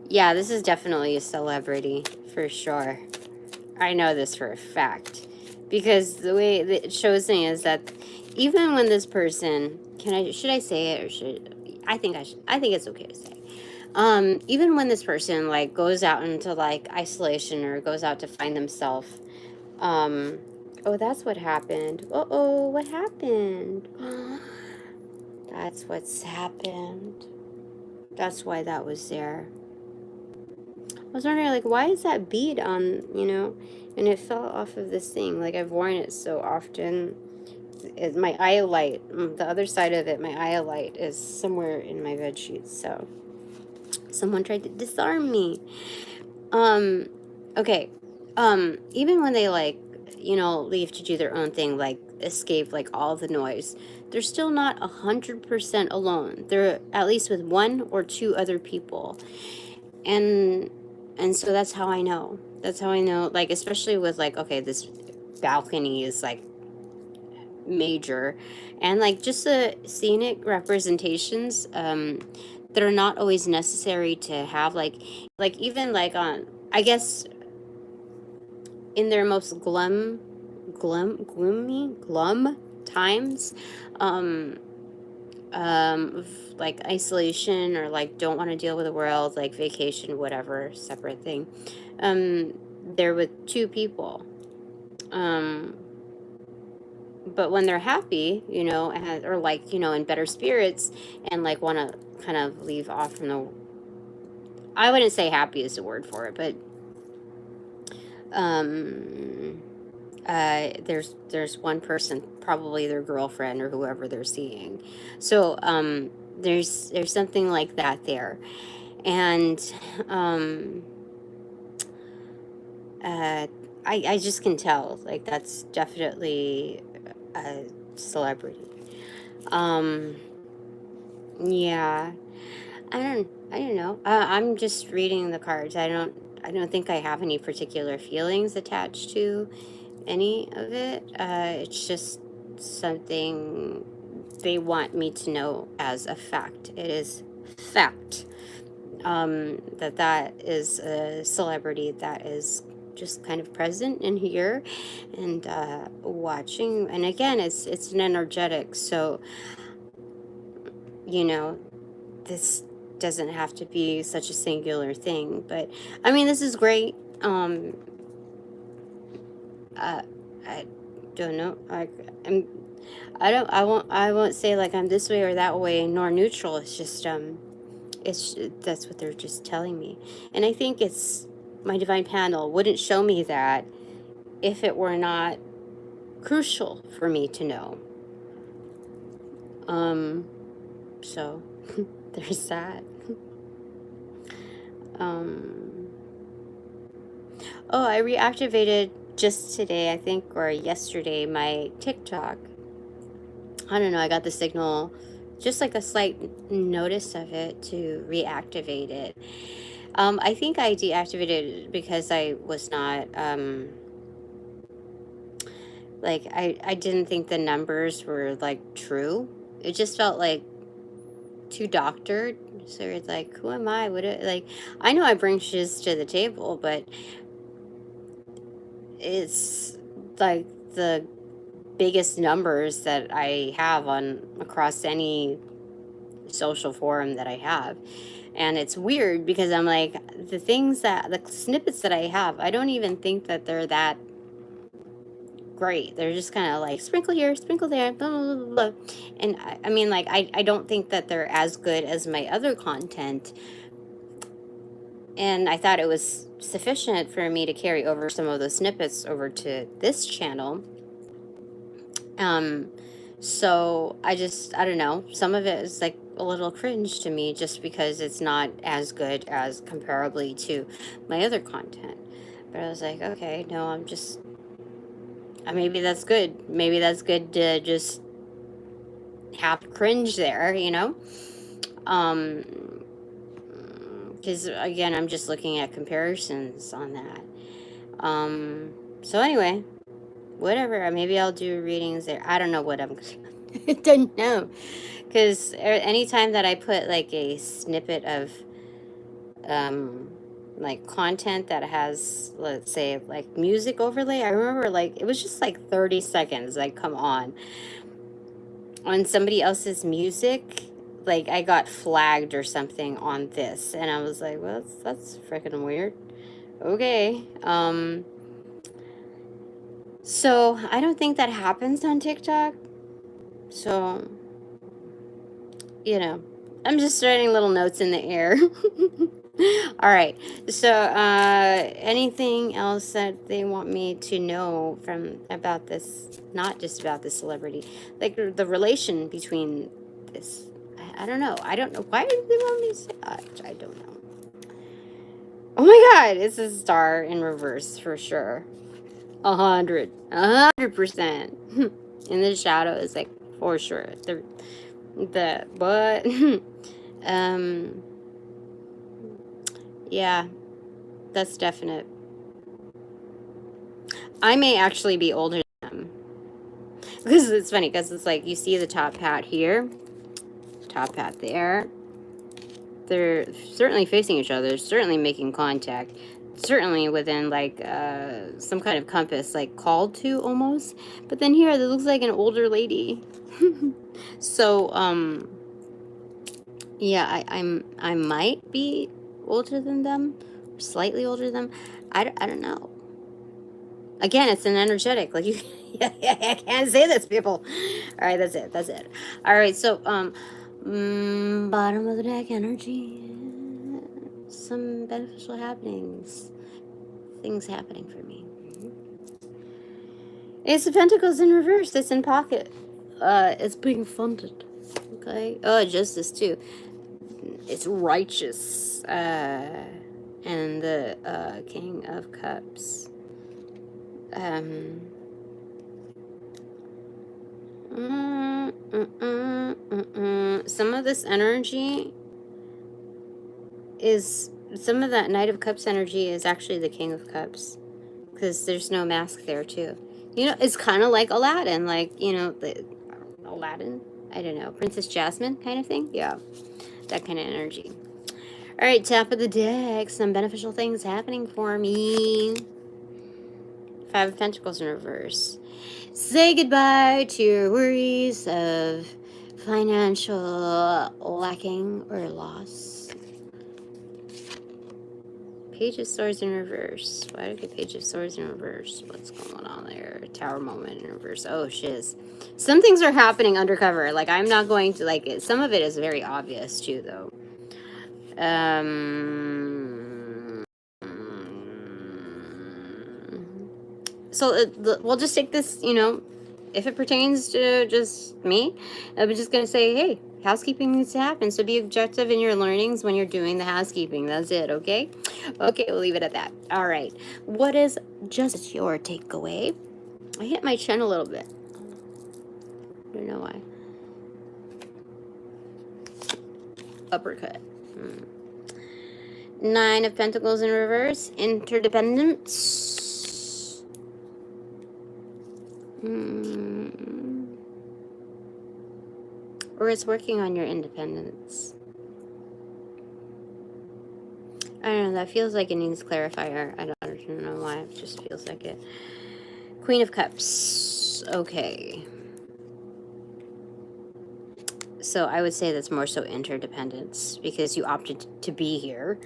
Yeah, this is definitely a celebrity, for sure. I know this for a fact. Because the way that it shows me is that even when this person, should I say it, or I think it's okay to say. Even when this person, like, goes out into, like, isolation, or goes out to find themselves, oh, that's what happened. Uh-oh, what happened? That's what's happened. That's why that was there. I was wondering, like, why is that bead on, and it fell off of this thing. Like, I've worn it so often. My iolite, the other side of it, my iolite is somewhere in my bed sheets. So someone tried to disarm me. Okay. Even when they, like, leave to do their own thing, like escape, like, all the noise, they're still not 100% alone. They're at least with one or two other people. And so that's how I know. That's how I know, like, especially with, like, okay, this balcony is, like, major, and, like, just the scenic representations that are not always necessary to have, like even, like, on, I guess, in their most glum times, of, like, isolation, or, like, don't want to deal with the world, like vacation, whatever, separate thing, they're with two people, but when they're happy, or, like, in better spirits, and, like, want to kind of leave off from the, I wouldn't say happy is the word for it, but there's one person, probably their girlfriend or whoever they're seeing. So there's something like that there. And I just can tell, like, that's definitely a celebrity. Yeah, I don't know. I'm just reading the cards. I don't think I have any particular feelings attached to any of it. It's just something they want me to know as a fact. It is fact. That is a celebrity that is just kind of present in here, and watching. And again, it's an energetic. So, this doesn't have to be such a singular thing. But I mean, this is great. I don't know. I won't say, like, I'm this way or that way, nor neutral. It's just that's what they're just telling me. And I think it's, my divine panel wouldn't show me that if it were not crucial for me to know. So there's that. Oh, I reactivated just today, I think, or yesterday, my TikTok. I don't know, I got the signal, just like a slight notice of it, to reactivate it. I think I deactivated it because I was not, like, I didn't think the numbers were, like, true. It just felt like too doctored. So it's like, who am I? I know I bring shiz to the table, but it's like the biggest numbers that I have across any social forum that I have. And it's weird because I'm like, the snippets that I have, I don't even think that they're that great. They're just kind of like sprinkle here, sprinkle there, blah, blah, blah, blah. And I mean, like, I don't think that they're as good as my other content. And I thought it was sufficient for me to carry over some of those snippets over to this channel. So I don't know. Some of it is, like, a little cringe to me, just because it's not as good as comparably to my other content. But I was like, okay, no, maybe that's good. Maybe that's good to just have cringe there, because, again, I'm just looking at comparisons on that. So anyway, whatever. Maybe I'll do readings there. I don't know what I'm I don't know, because anytime that I put, like, a snippet of like content that has, let's say, like music overlay. I remember like it was just like 30 seconds like come on somebody else's music. Like I got flagged or something on this, and I was like, well, that's freaking weird. Okay. So I don't think that happens on TikTok. So, you know, I'm just writing little notes in the air. All right. So, anything else that they want me to know from about this? Not just about this celebrity, like the relation between this. I don't know. I don't know. Why do they want me to say that? I don't know. Oh my God, it's a star in reverse for sure. 100%. In the shadow is like for sure. But yeah, that's definite. I may actually be older than them. Because it's funny, because it's like you see the top hat here, top hat there. They're certainly facing each other, certainly making contact, certainly within like some kind of compass, like called to almost. But then here, it looks like an older lady. So yeah, I might be older than them, slightly older than them. I don't know. Again, it's an energetic. Like you, I can't say this, people. All right, that's it. That's it. All right, so bottom of the deck energy. Some beneficial happenings. Things happening for me. Ace of Pentacles in reverse. It's in pocket. It's being funded. Okay. Oh, justice too. It's righteous. And the King of Cups. Some of this energy is, some of that Knight of Cups energy is actually the King of Cups, because there's no mask there too. You know, it's kind of like Aladdin, like, you know, the Aladdin, I don't know, Princess Jasmine kind of thing. Yeah, that kind of energy. All right, top of the deck, some beneficial things happening for me. Five of Pentacles in reverse. Say goodbye to your worries of financial lacking or loss. Page of Swords in reverse. Why did I get Page of Swords in reverse? What's going on there? Tower moment in reverse. Oh, shiz. Some things are happening undercover. Like, I'm not going to, like, it. Some of it is very obvious, too, though. So we'll just take this, you know, if it pertains to just me, I'm just going to say, hey, housekeeping needs to happen. So be objective in your learnings when you're doing the housekeeping. That's it, okay? Okay, we'll leave it at that. All right. What is just your takeaway? I hit my chin a little bit. I don't know why. Uppercut. Nine of Pentacles in reverse. Interdependence. Or it's working on your independence. I don't know, that feels like it needs clarifier. I don't know why, it just feels like it. Queen of Cups. Okay. So I would say that's more so interdependence, because you opted to be here,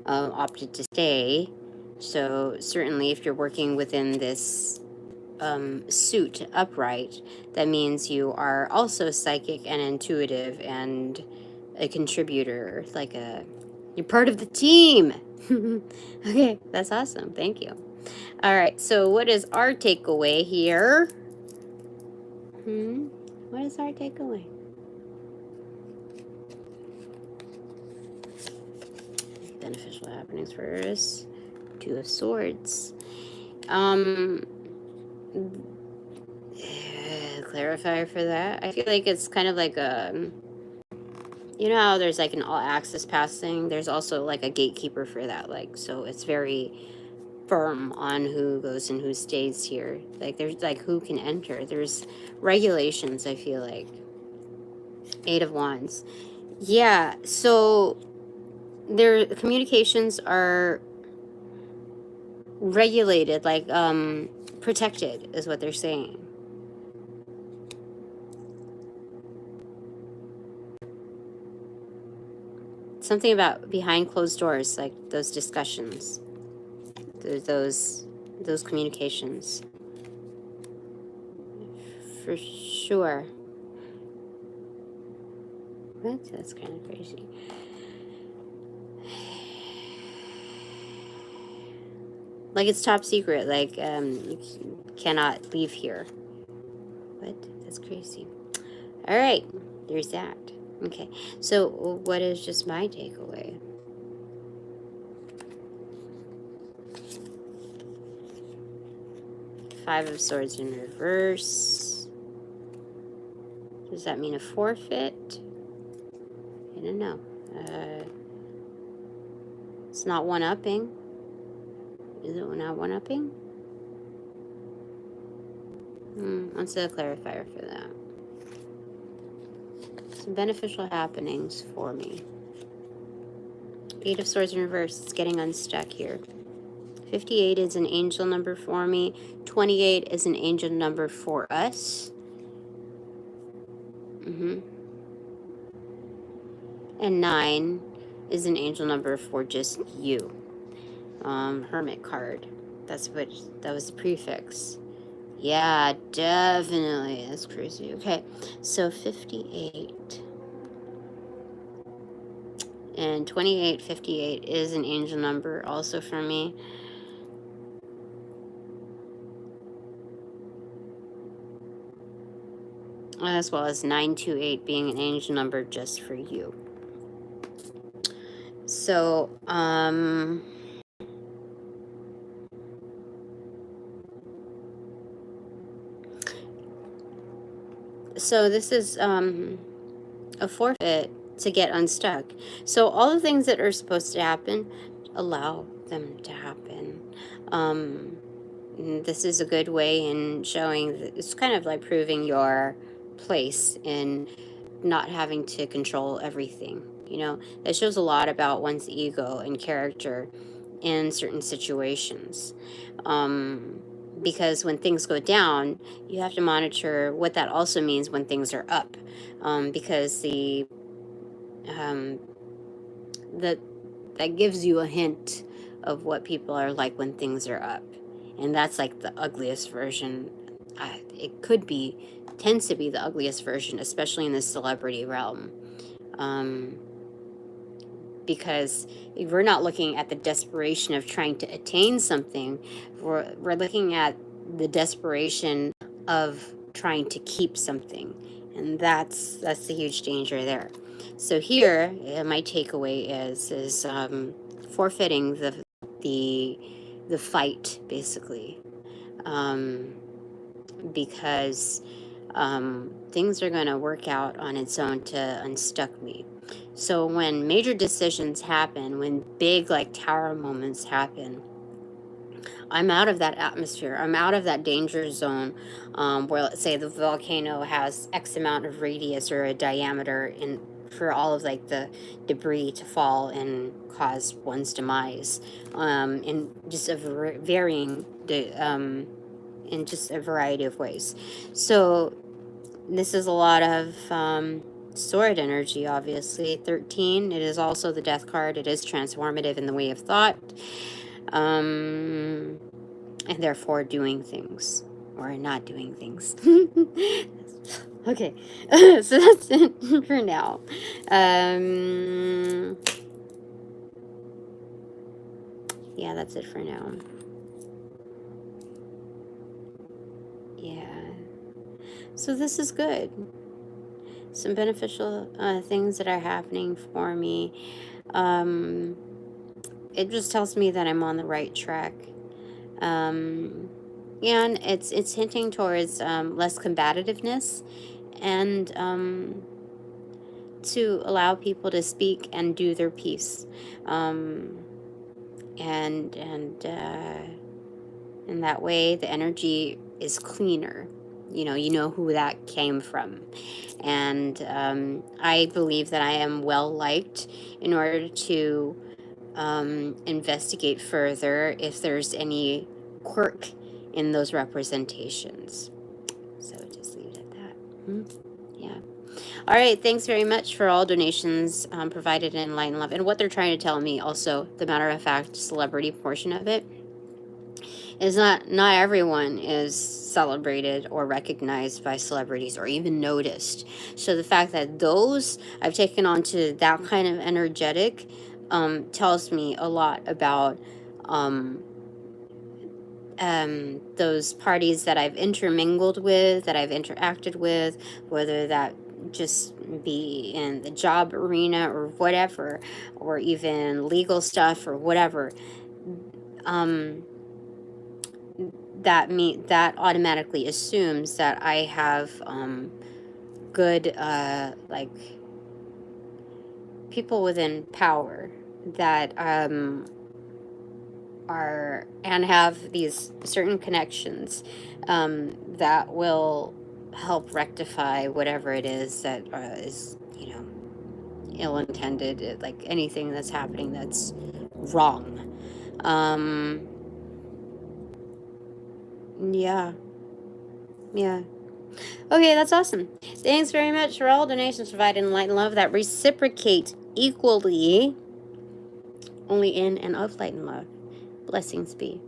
opted to stay. So certainly if you're working within this suit upright, that means you are also psychic and intuitive and a contributor, like you're part of the team. Okay, that's awesome. Thank you. All right, so what is our takeaway here? What is our takeaway? Beneficial happenings first. Two of Swords. Clarifier for that. I feel like it's kind of like a, you know how there's like an all access pass thing? There's also like a gatekeeper for that. Like, so it's very firm on who goes and who stays here. Like, there's like who can enter. There's regulations, I feel like. Eight of Wands. Yeah, so their communications are regulated, like protected is what they're saying. Something about behind closed doors, like those discussions, those communications. For sure. What? That's kind of crazy. Like it's top secret, like you cannot leave here. What? That's crazy. All right, there's that. Okay, so what is just my takeaway? Five of Swords in reverse. Does that mean a forfeit? I don't know. It's not one-upping. Is it not one-upping? What's the clarifier for that? Some beneficial happenings for me. Eight of Swords in reverse. It's getting unstuck here. 58 is an angel number for me. 28 is an angel number for us. And 9 is an angel number for just you. Hermit card. That was the prefix. Yeah, definitely. That's crazy. Okay, so 58 and 28, 58 is an angel number also for me. As well as 928 being an angel number just for you. So, so this is a forfeit to get unstuck. So all the things that are supposed to happen, allow them to happen. This is a good way in showing that it's kind of like proving your place in not having to control everything. You know, that shows a lot about one's ego and character in certain situations. Because when things go down, you have to monitor what that also means when things are up. Because that gives you a hint of what people are like when things are up. And that's like the ugliest version. It tends to be the ugliest version, especially in the celebrity realm. Because if we're not looking at the desperation of trying to attain something, we're looking at the desperation of trying to keep something. And that's the huge danger there. So here, my takeaway is forfeiting the fight, basically, because things are going to work out on its own to unstuck me. So when major decisions happen, when big like tower moments happen, I'm out of that atmosphere. I'm out of that danger zone where, let's say, the volcano has X amount of radius or a diameter for all of like the debris to fall and cause one's demise in just a varying in just a variety of ways. So this is a lot of sword energy, obviously. 13, it is also the death card. It is transformative in the way of thought. And therefore doing things or not doing things. Okay, so that's it for now. Yeah, that's it for now. Yeah. So this is good. Some beneficial things that are happening for me. It just tells me that I'm on the right track. And it's hinting towards less combativeness and to allow people to speak and do their piece. And in that way, the energy is cleaner. you know who that came from. And I believe that I am well liked in order to investigate further if there's any quirk in those representations. So just leave it at that. Yeah. All right. Thanks very much for all donations provided in Light and Love. And what they're trying to tell me also, the matter of fact celebrity portion of it, is not everyone is celebrated or recognized by celebrities or even noticed. So the fact that those I've taken on to that kind of energetic tells me a lot about those parties that I've intermingled with, that I've interacted with, whether that just be in the job arena or whatever, or even legal stuff or whatever. That automatically assumes that I have good like people within power that are and have these certain connections that will help rectify whatever it is that is ill-intended, like anything that's happening that's wrong. Yeah. Okay, that's awesome. Thanks very much for all donations provided in Light and Love that reciprocate equally only in and of Light and Love. Blessings be.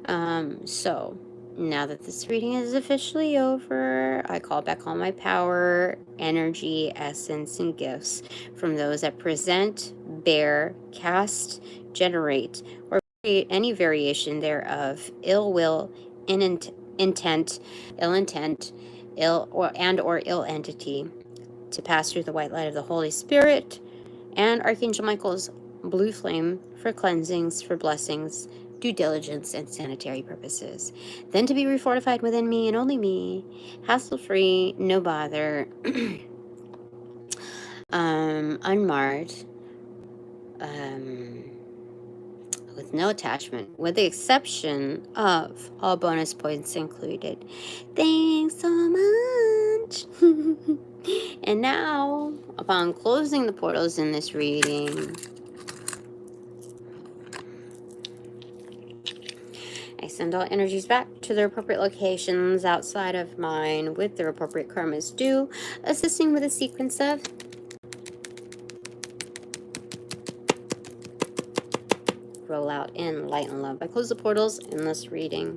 So now that this reading is officially over, I call back all my power, energy, essence, and gifts from those that present, bear, cast, generate, or create any variation thereof, ill will, intent, ill intent, ill entity, to pass through the white light of the Holy Spirit and Archangel Michael's blue flame for cleansings, for blessings, due diligence, and sanitary purposes. Then to be refortified within me and only me, hassle-free, no bother, unmarred, with no attachment, with the exception of all bonus points included. Thanks so much. And now, upon closing the portals in this reading, I send all energies back to their appropriate locations outside of mine with their appropriate karmas due, assisting with a sequence of roll out in Light and Love. I close the portals in this reading.